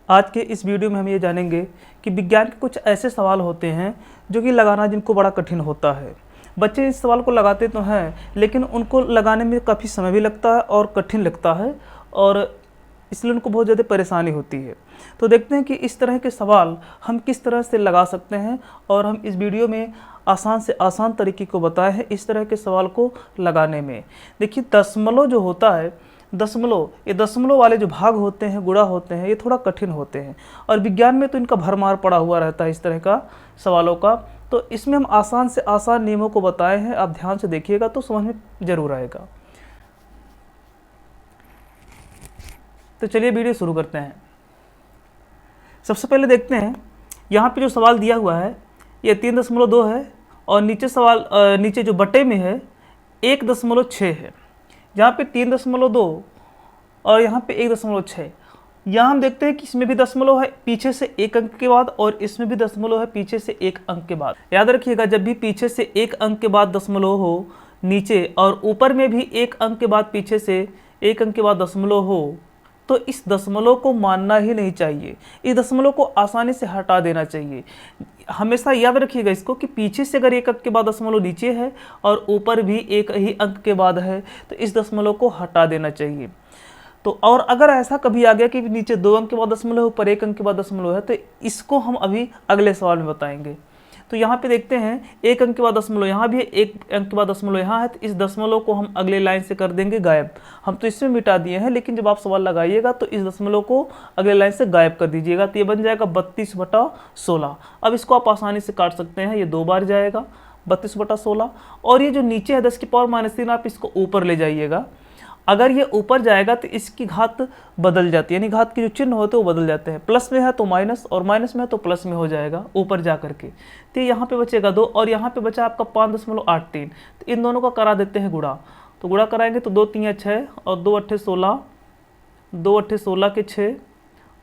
आज के इस वीडियो में हम ये जानेंगे कि विज्ञान के कुछ ऐसे सवाल होते हैं जो कि लगाना जिनको बड़ा कठिन होता है। बच्चे इस सवाल को लगाते तो हैं, लेकिन उनको लगाने में काफ़ी समय भी लगता है और कठिन लगता है, और इसलिए उनको बहुत ज़्यादा परेशानी होती है। तो देखते हैं कि इस तरह के सवाल हम किस तरह से लगा सकते हैं, और हम इस वीडियो में आसान से आसान तरीके को बताए हैं इस तरह के सवाल को लगाने में। देखिए, दशमलव जो होता है, ये दशमलव वाले जो भाग होते हैं, गुणा होते हैं, ये थोड़ा कठिन होते हैं, और विज्ञान में तो इनका भरमार पड़ा हुआ रहता है इस तरह का सवालों का। तो इसमें हम आसान से आसान नियमों को बताए हैं, आप ध्यान से देखिएगा तो समझ में जरूर आएगा। तो चलिए वीडियो शुरू करते हैं। सबसे पहले देखते हैं, यहाँ पे जो सवाल दिया हुआ है ये 3.2 है, और नीचे जो बटे में है 1.6 है। यहाँ पे 3.2 और यहाँ पे 1.6। यहाँ हम देखते हैं कि इसमें भी दशमलव है पीछे से एक अंक के बाद, और इसमें भी दशमलव है पीछे से एक अंक के बाद। याद रखिएगा, जब भी पीछे से एक अंक के बाद दशमलव हो नीचे, और ऊपर में भी एक अंक के बाद पीछे से एक अंक के बाद दशमलव हो, तो इस दशमलव को मानना ही नहीं चाहिए। इस दशमलव को आसानी से हटा देना चाहिए। हमेशा याद रखिएगा इसको कि पीछे से अगर एक अंक के बाद दशमलव नीचे है और ऊपर भी एक ही अंक के बाद है, तो इस दशमलव को हटा देना चाहिए। तो और अगर ऐसा कभी आ गया कि नीचे 2 अंक के बाद दशमलव है, ऊपर 1 अंक के बाद दशमलव है, तो इसको हम अभी अगले सवाल में बताएंगे। तो यहाँ पे देखते हैं 1 अंक के बाद दशमलव यहाँ भी है, 1 अंक के बाद दशमलव यहाँ है, तो इस दशमलव को हम अगले लाइन से कर देंगे गायब। हम तो इसमें मिटा दिए हैं, लेकिन जब आप सवाल लगाइएगा तो इस दशमलव को अगले लाइन से गायब कर दीजिएगा, तो ये बन जाएगा 32/16। अब इसको आप आसानी से काट सकते हैं, ये 2 बार जाएगा 32/16। और ये जो नीचे है 10⁻³ आप इसको ऊपर ले जाइएगा। अगर ये ऊपर जाएगा तो इसकी घात बदल जाती है, यानी घात के जो चिन्ह होते हैं वो बदल जाते हैं। प्लस में है तो माइनस, और माइनस में है तो प्लस में हो जाएगा ऊपर जा करके। तो यहाँ पे बचेगा 2, और यहाँ पे बचा आपका 5.83। तो इन दोनों का करा देते हैं गुणा। तो गुणा कराएंगे तो 2 3 6 और 2 8 16, 2 8 16 के 6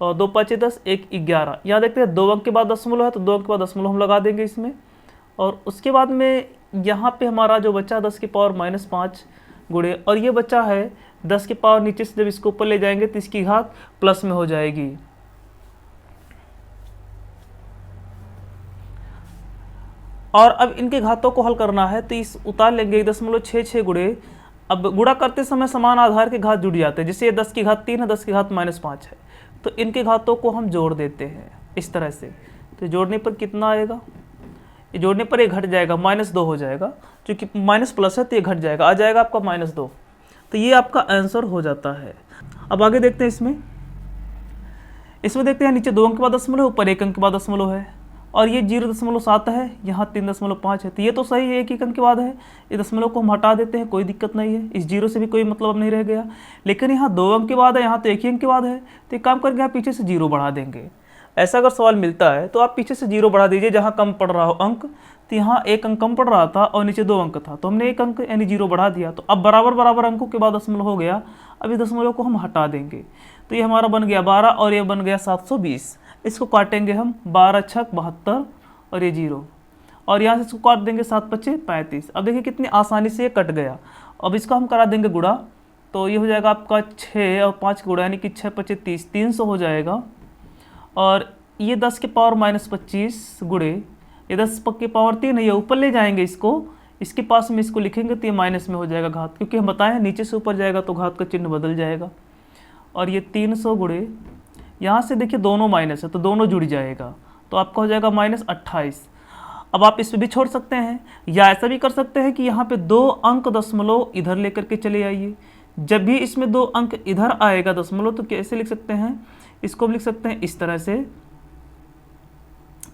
और 2 5 10, 1 11। यहाँ देखते हैं 2 अंक के बाद दशमलव है, तो 2 अंक के बाद दशमलव हम लगा देंगे इसमें। और उसके बाद में यहाँ पे हमारा जो बचा 10⁻⁻5 गुणे, और ये बचा है 10 की पावर नीचे से जब इसको ऊपर ले जाएंगे तो इसकी घात प्लस में हो जाएगी। और अब इनके घातों को हल करना है, तो इस उतार लेंगे 1.66 गुणे। अब गुणा करते समय समान आधार के घात जुड़ जाते हैं, जैसे ये 10 की घात 3 है, 10 की घात -5 है, तो इनके घातों को हम जोड़ देते हैं इस तरह से। तो जोड़ने पर कितना आएगा, ये जोड़ने पर ये घट जाएगा, -2 हो जाएगा, क्योंकि माइनस प्लस है तो ये घट जाएगा, आ जाएगा आपका -2। तो ये आपका आंसर हो जाता है। अब आगे देखते हैं, इसमें देखते हैं नीचे 2 अंक के बाद दशमलव, ऊपर 1 अंक के बाद दशमलव है, और ये 0.7 है, यहाँ 3.5 है, तो ये तो सही है, 1 अंक के बाद है। ये दशमलव को हम हटा देते हैं, कोई दिक्कत नहीं है, इस 0 से भी कोई मतलब नहीं रह गया। लेकिन यहाँ 2 अंक के बाद है, यहाँ तो 1 ही अंक के बाद है, तो एक काम करके यहाँ पीछे से 0 बढ़ा देंगे। ऐसा अगर सवाल मिलता है तो आप पीछे से 0 बढ़ा दीजिए, जहाँ कम पड़ रहा हो अंक। तो यहाँ 1 अंक कम पड़ रहा था और नीचे 2 अंक था, तो हमने 1 अंक यानी 0 बढ़ा दिया। तो अब बराबर बराबर अंकों के बाद दशमलव हो गया। अब इस दशमलव को हम हटा देंगे, तो ये हमारा बन गया 12, और ये बन गया 720। इसको काटेंगे हम, 12 छक 72, और ये 0, और यहाँ से इसको काट देंगे 7 5 35। अब देखिए कितनी आसानी से ये कट गया। अब इसको हम करा देंगे गुणा, तो ये हो जाएगा आपका 6 और 5 गुणा, यानी कि 6 5 30, 300 हो जाएगा। और ये 10⁻⁻25 गुणे, ये 10 की पावर 3 है, ये ऊपर ले जाएंगे इसको, इसके पास में इसको लिखेंगे तो ये माइनस में हो जाएगा घात, क्योंकि हम बताएं नीचे से ऊपर जाएगा तो घात का चिन्ह बदल जाएगा। और ये 300 गुणे, यहाँ से देखिए दोनों माइनस है तो दोनों जुड़ जाएगा, तो आपका हो जाएगा -28। अब आप इसमें भी छोड़ सकते हैं, या ऐसा भी कर सकते हैं कि यहाँ पे 2 अंक दशमलव इधर लेकर के चले आइए। जब भी इसमें 2 अंक इधर आएगा दशमलव, तो कैसे लिख सकते हैं, इसको हम लिख सकते हैं इस तरह से,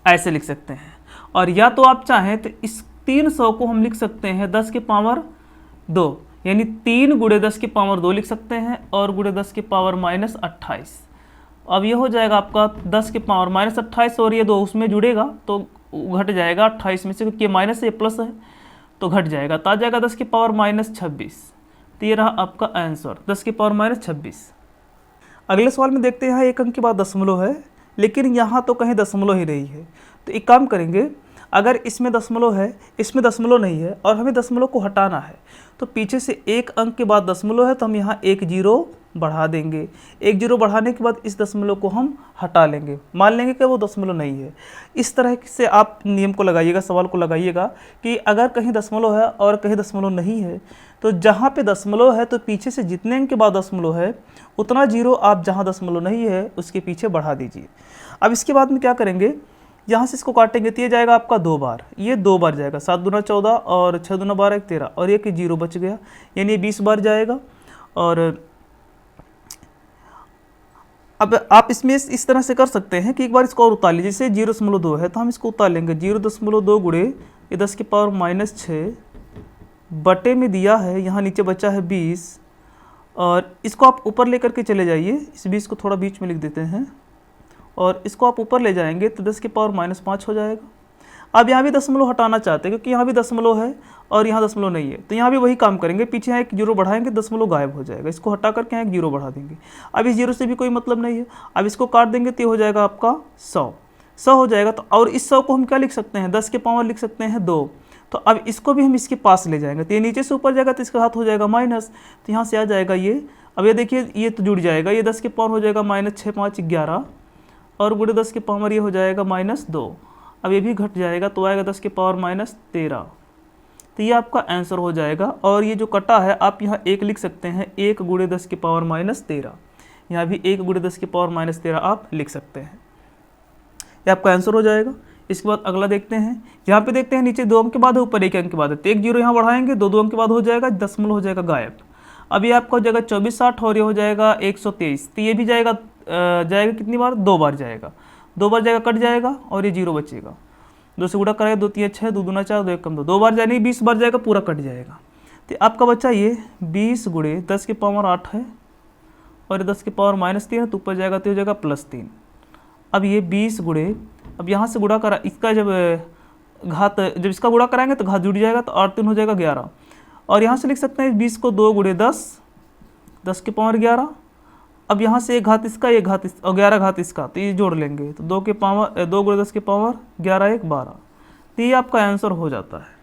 ऐसे लिख सकते हैं। और या तो आप चाहें तो इस 300 को हम लिख सकते हैं 10 की पावर 2, यानी 3 गुणे 10 की पावर 2 लिख सकते हैं, और गुणे 10 की पावर -28। अब ये हो जाएगा आपका 10 की पावर -28, और ये 2 उसमें जुड़ेगा तो घट जाएगा 28 में से, क्योंकि ये माइनस है, ये प्लस है, तो घट जाएगा, तो आ जाएगा 10 की पावर -26। तो ये रहा आपका आंसर, 10 की पावर -26। अगले सवाल में देखते हैं, 1 अंक के बाद दशमलव है, लेकिन यहाँ तो कहीं दशमलव ही नहीं है। तो एक काम करेंगे, अगर इसमें दशमलव है, इसमें दशमलव नहीं है और हमें दशमलव को हटाना है, तो पीछे से एक अंक के बाद दशमलव है तो हम यहाँ एक जीरो बढ़ा देंगे। एक जीरो बढ़ाने के बाद इस दशमलव को हम हटा लेंगे, मान लेंगे कि वो दशमलव नहीं है। इस तरह से आप नियम को लगाइएगा, सवाल को लगाइएगा कि अगर कहीं दशमलव है और कहीं दशमलव नहीं है, तो जहाँ पे दशमलव है तो पीछे से जितने अंक के बाद दशमलव है उतना जीरो आप जहाँ दशमलव नहीं है उसके पीछे बढ़ा दीजिए। अब इसके बाद में क्या करेंगे, यहाँ से इसको काटेंगे तो ये जाएगा आपका 2 बार, ये 2 बार जाएगा, 7 दूना 14 और 6 दूना 12 13 और एक जीरो बच गया, यानी ये 20 बार जाएगा। और अब आप इसमें इस तरह से कर सकते हैं कि एक बार इसको और उतार लीजिए, जैसे 0.2 है तो हम इसको उतार लेंगे, 0.2 गुणे ये 10 की पावर -6 बटे में दिया है, यहाँ नीचे बचा है 20 और इसको आप ऊपर लेकर के चले जाइए, इस 20 को थोड़ा बीच में लिख देते हैं और इसको आप ऊपर ले जाएंगे तो 10 की पावर -5 हो जाएगा। अब यहाँ भी दशमलव हटाना चाहते हैं क्योंकि यहाँ भी दशमलव है और यहाँ दशमलव नहीं है, तो यहाँ भी वही काम करेंगे, पीछे यहाँ एक जीरो बढ़ाएंगे, दशमलव गायब हो जाएगा, इसको हटा करके यहाँ एक जीरो बढ़ा देंगे। अब इस जीरो से भी कोई मतलब नहीं है, अब इसको काट देंगे तो ये हो जाएगा आपका 100 हो जाएगा। तो और इस 100 को हम क्या लिख सकते हैं, 10 के पावर लिख सकते हैं 2। तो अब इसको भी हम इसके पास ले जाएंगे तो ये नीचे से ऊपर जाएगा तो इसका हाथ हो जाएगा माइनस, तो यहाँ से आ जाएगा ये। अब ये देखिए ये तो जुड़ जाएगा, ये 10 के पावर हो जाएगा -6 5 11 और गुणे 10 के पावर ये हो जाएगा -2। अब ये भी घट जाएगा तो आएगा 10 के पावर -13, तो ये आपका आंसर हो जाएगा। और ये जो कटा है आप यहाँ 1 लिख सकते हैं, 1 गुणे 10 के पावर -13, यहाँ भी 1 गुणे 10 के पावर -13 आप लिख सकते हैं, ये आपका आंसर हो जाएगा। इसके बाद अगला देखते हैं, यहाँ पे देखते हैं नीचे 2 अंक के बाद है, ऊपर 1 अंक के बाद है, तो एक जीरो यहाँ बढ़ाएंगे, 2 अंक के बाद हो जाएगा, दशमलव हो जाएगा गायब। अब ये आपका हो जाएगा 2460 और ये हो जाएगा 123, तो ये भी जाएगा कितनी बार, 2 बार जाएगा, 2 बार जाएगा, कट जाएगा और ये जीरो बचेगा, 2 से गुणा करेगा 2 3 6, 2 दूना 4, 2 1 कम 2, 2 बार जाए नहीं 20 बार जाएगा, पूरा कट जाएगा। तो आपका बच्चा ये 20 गुणे 10 के पावर 8 है और 10 के पावर -3 है, तो ऊपर जाएगा तो हो जाएगा +3। अब ये 20 गुणे, अब यहाँ से गुणा करा, इसका जब इसका गुणा कराएंगे तो घात जुड़ जाएगा, तो 8 3 हो जाएगा 11 और यहाँ से लिख सकते हैं 20 को 2 गुणे 10, 10 के पावर 11। अब यहाँ से एक घात इसका, एक घात और 11 घात इसका, तो ये जोड़ लेंगे तो 2 गुणे 10 के पावर 11 1 12, तो ये आपका आंसर हो जाता है।